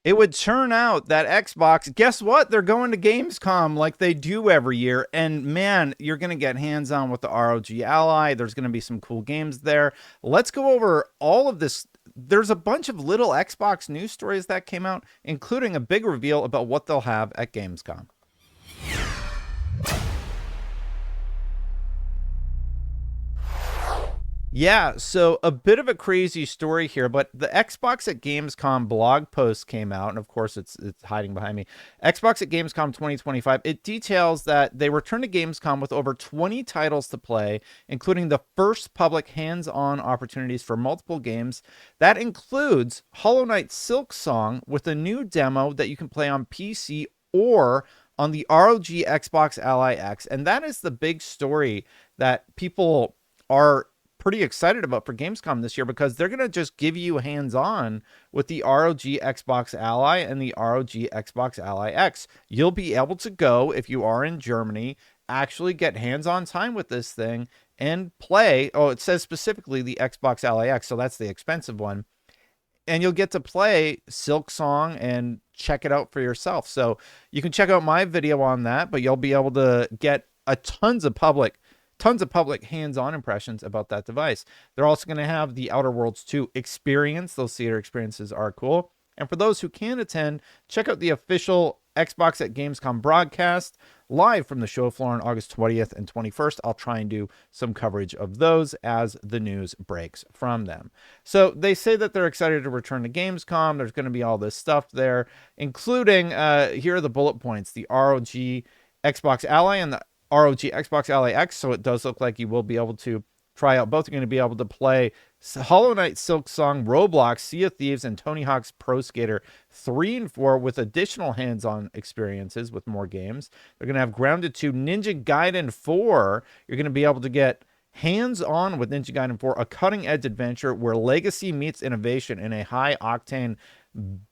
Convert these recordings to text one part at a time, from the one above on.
It would turn out that Xbox, guess what? They're going to Gamescom like they do every year. And man, you're going to get hands on with the ROG Ally. There's going to be some cool games there. Let's go over all of this. There's a bunch of little Xbox news stories that came out, including a big reveal about what they'll have at Gamescom. Yeah, so a bit of a crazy story here, but the Xbox at Gamescom blog post came out, and of course it's hiding behind me. Xbox at Gamescom 2025. It details that they returned to Gamescom with over 20 titles to play, including the first public hands-on opportunities for multiple games. That includes Hollow Knight Silksong with a new demo that you can play on PC or on the ROG Xbox Ally X, and that is the big story that people are pretty excited about for Gamescom this year, because they're going to just give you hands-on with the ROG Xbox Ally and the ROG Xbox Ally X. You'll be able to go, if you are in Germany, actually get hands-on time with this thing and play. Oh, it says specifically the Xbox Ally X, so that's the expensive one. And you'll get to play Silksong and check it out for yourself. So you can check out my video on that, but you'll be able to get tons of public hands-on impressions about that device. They're also going to have the Outer Worlds 2 experience. Those theater experiences are cool. And for those who can attend, check out the official Xbox at Gamescom broadcast live from the show floor on August 20th and 21st. I'll try and do some coverage of those as the news breaks from them. So they say that they're excited to return to Gamescom. There's going to be all this stuff there, including, here are the bullet points, the ROG Xbox Ally and the ROG Xbox Ally X, so it does look like you will be able to try out both. You're going to be able to play Hollow Knight Silksong, Roblox, Sea of Thieves, and Tony Hawk's Pro Skater 3 and 4 with additional hands-on experiences with more games. They're going to have Grounded 2, Ninja Gaiden 4. You're going to be able to get hands-on with Ninja Gaiden 4, a cutting-edge adventure where legacy meets innovation in a high-octane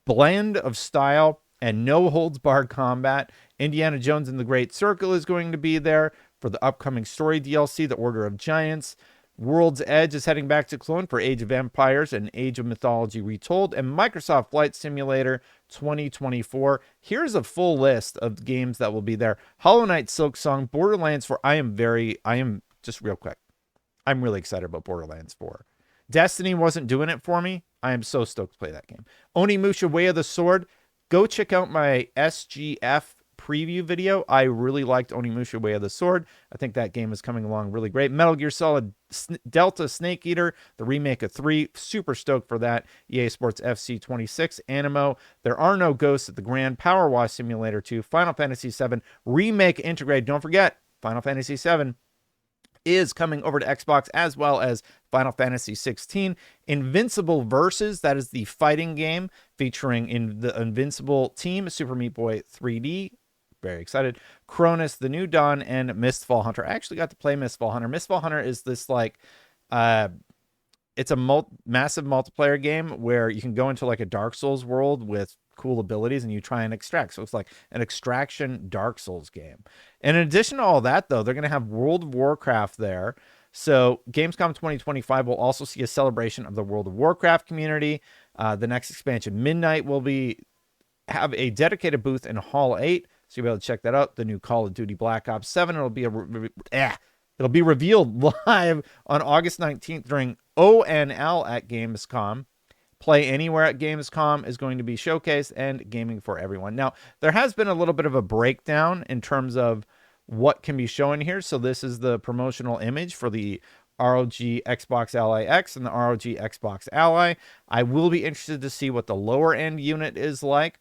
blend of style and no-holds-barred combat. Indiana Jones and the Great Circle is going to be there for the upcoming story DLC, The Order of Giants. World's Edge is heading back to Clone for Age of Empires and Age of Mythology Retold, and Microsoft Flight Simulator 2024. Here's a full list of games that will be there. Hollow Knight Silksong, Borderlands 4. Just real quick, I'm really excited about Borderlands 4. Destiny wasn't doing it for me. I am so stoked to play that game. Onimusha Way of the Sword. Go check out my SGF preview video. I really liked Onimusha Way of the Sword. I think that game is coming along really great. Metal Gear Solid Delta Snake Eater, the remake of 3. Super stoked for that. EA Sports FC 26. Animo. There Are No Ghosts at the Grand Power Wash Simulator 2. Final Fantasy 7 Remake Integrate. Don't forget, Final Fantasy 7 is coming over to Xbox, as well as Final Fantasy 16. Invincible Versus, that is the fighting game featuring in the Invincible team, Super Meat Boy 3D. Very excited. Cronus, The New Dawn, and Mistfall Hunter. I actually got to play Mistfall Hunter. Mistfall Hunter is this it's a massive multiplayer game where you can go into like a Dark Souls world with cool abilities and you try and extract. So it's like an extraction Dark Souls game. And in addition to all that, though, they're going to have World of Warcraft there. So Gamescom 2025 will also see a celebration of the World of Warcraft community. The next expansion, Midnight, will have a dedicated booth in Hall 8. So you'll be able to check that out. The new Call of Duty Black Ops 7. It'll be revealed live on August 19th during ONL at Gamescom. Play Anywhere at Gamescom is going to be showcased, and gaming for everyone. Now, there has been a little bit of a breakdown in terms of what can be shown here. So this is the promotional image for the ROG Xbox Ally X and the ROG Xbox Ally. I will be interested to see what the lower end unit is like.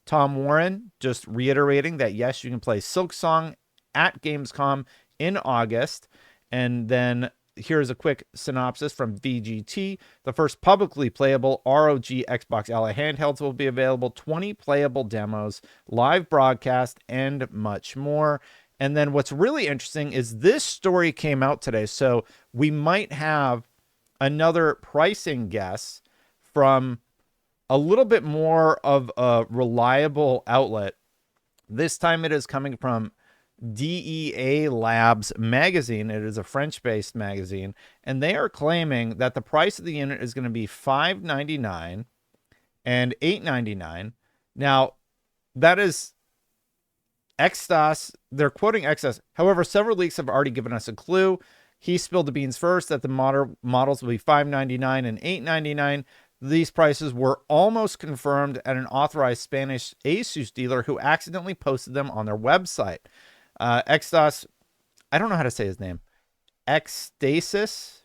Tom Warren just reiterating that, yes, you can play Silksong at Gamescom in August. And then here's a quick synopsis from VGT. The first publicly playable ROG Xbox Ally handhelds will be available, 20 playable demos, live broadcast, and much more. And then what's really interesting is this story came out today, so we might have another pricing guess from a little bit more of a reliable outlet. This time it is coming from DEA Labs magazine. It is a French-based magazine, and they are claiming that the price of the unit is going to be $599 and $899. Now, that is XDOS. They're quoting XDOS. However, several leaks have already given us a clue. He spilled the beans first that the models will be $599 and $899. These prices were almost confirmed at an authorized Spanish ASUS dealer who accidentally posted them on their website. XDOS, I don't know how to say his name. Xstasis.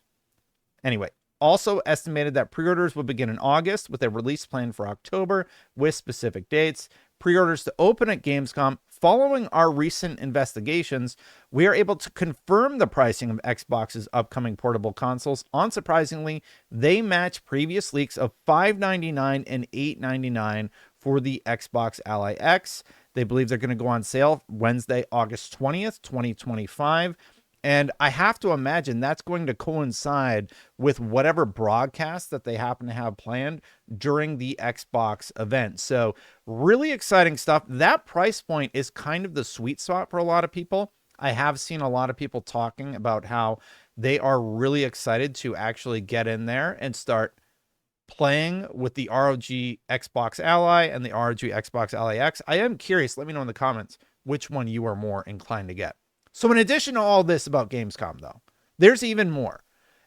Anyway, also estimated that pre-orders would begin in August with a release plan for October with specific dates. Pre-orders to open at Gamescom. Following our recent investigations, we are able to confirm the pricing of Xbox's upcoming portable consoles. Unsurprisingly, they match previous leaks of $599 and $899 for the Xbox Ally X. They believe they're going to go on sale Wednesday, August 20th, 2025. And I have to imagine that's going to coincide with whatever broadcast that they happen to have planned during the Xbox event. So really exciting stuff. That price point is kind of the sweet spot for a lot of people. I have seen a lot of people talking about how they are really excited to actually get in there and start playing with the ROG Xbox Ally and the ROG Xbox Ally X. I am curious. Let me know in the comments which one you are more inclined to get. So in addition to all this about Gamescom, though, there's even more.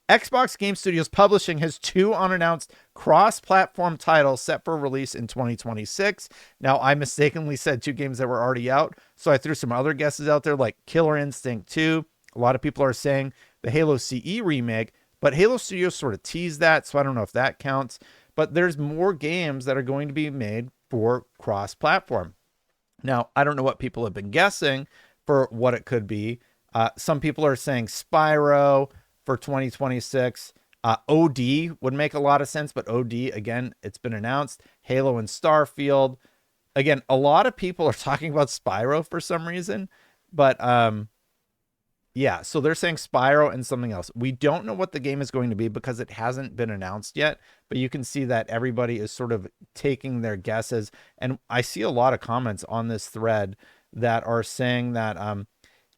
Xbox Game Studios Publishing has 2 unannounced cross-platform titles set for release in 2026. Now, I mistakenly said 2 games that were already out, so I threw some other guesses out there like Killer Instinct 2. A lot of people are saying the Halo CE remake, but Halo Studios sort of teased that, so I don't know if that counts. But there's more games that are going to be made for cross-platform. Now, I don't know what people have been guessing for what it could be. Some people are saying Spyro for 2026. OD would make a lot of sense, but OD, again, it's been announced. Halo and Starfield. Again, a lot of people are talking about Spyro for some reason, but yeah, so they're saying Spyro and something else. We don't know what the game is going to be because it hasn't been announced yet, but you can see that everybody is sort of taking their guesses. And I see a lot of comments on this thread that are saying that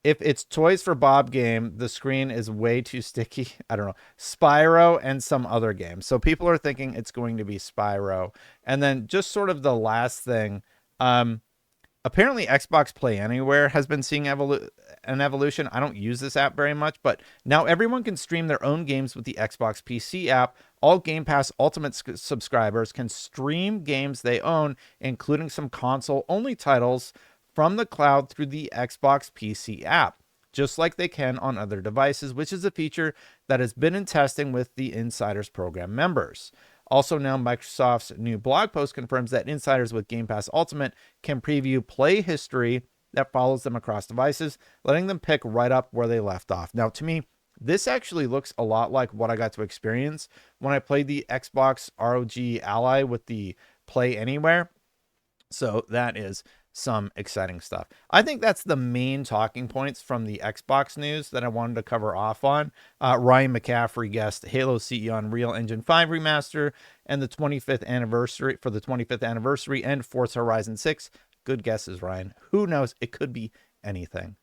if it's Toys for Bob game, the screen is way too sticky. I don't know. Spyro and some other game. So people are thinking it's going to be Spyro. And then just sort of the last thing, apparently Xbox Play Anywhere has been seeing an evolution. I don't use this app very much, but now everyone can stream their own games with the Xbox PC app. All Game Pass Ultimate subscribers can stream games they own, including some console-only titles from the cloud through the Xbox PC app, just like they can on other devices, which is a feature that has been in testing with the Insiders Program members. Also now, Microsoft's new blog post confirms that insiders with Game Pass Ultimate can preview play history that follows them across devices, letting them pick right up where they left off. Now, to me, this actually looks a lot like what I got to experience when I played the Xbox ROG Ally with the Play Anywhere. So that is some exciting stuff. I think that's the main talking points from the Xbox news that I wanted to cover off on. Ryan McCaffrey guessed Halo CE on Unreal Engine 5 remaster and the 25th anniversary for the 25th anniversary and Forza Horizon 6. Good guesses, Ryan. Who knows? It could be anything.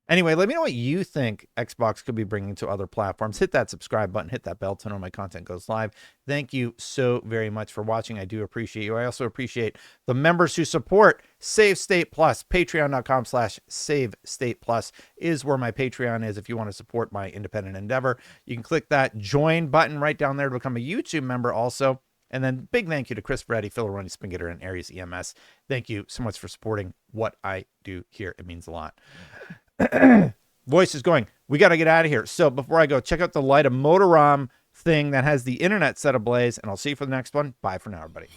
Anyway, let me know what you think Xbox could be bringing to other platforms. Hit that subscribe button, hit that bell to know when my content goes live. Thank you so very much for watching. I do appreciate you. I also appreciate the members who support Save State Plus. Patreon.com/Save State Plus is where my Patreon is if you want to support my independent endeavor. You can click that join button right down there to become a YouTube member also. And then big thank you to Chris Ferretti, Phil Roney, Spingator, and Aries EMS. Thank you so much for supporting what I do here. It means a lot. Voice is going. We got to get out of here. So before I go, check out the Light of Motorom thing that has the internet set ablaze, and I'll see you for the next one. Bye for now, everybody.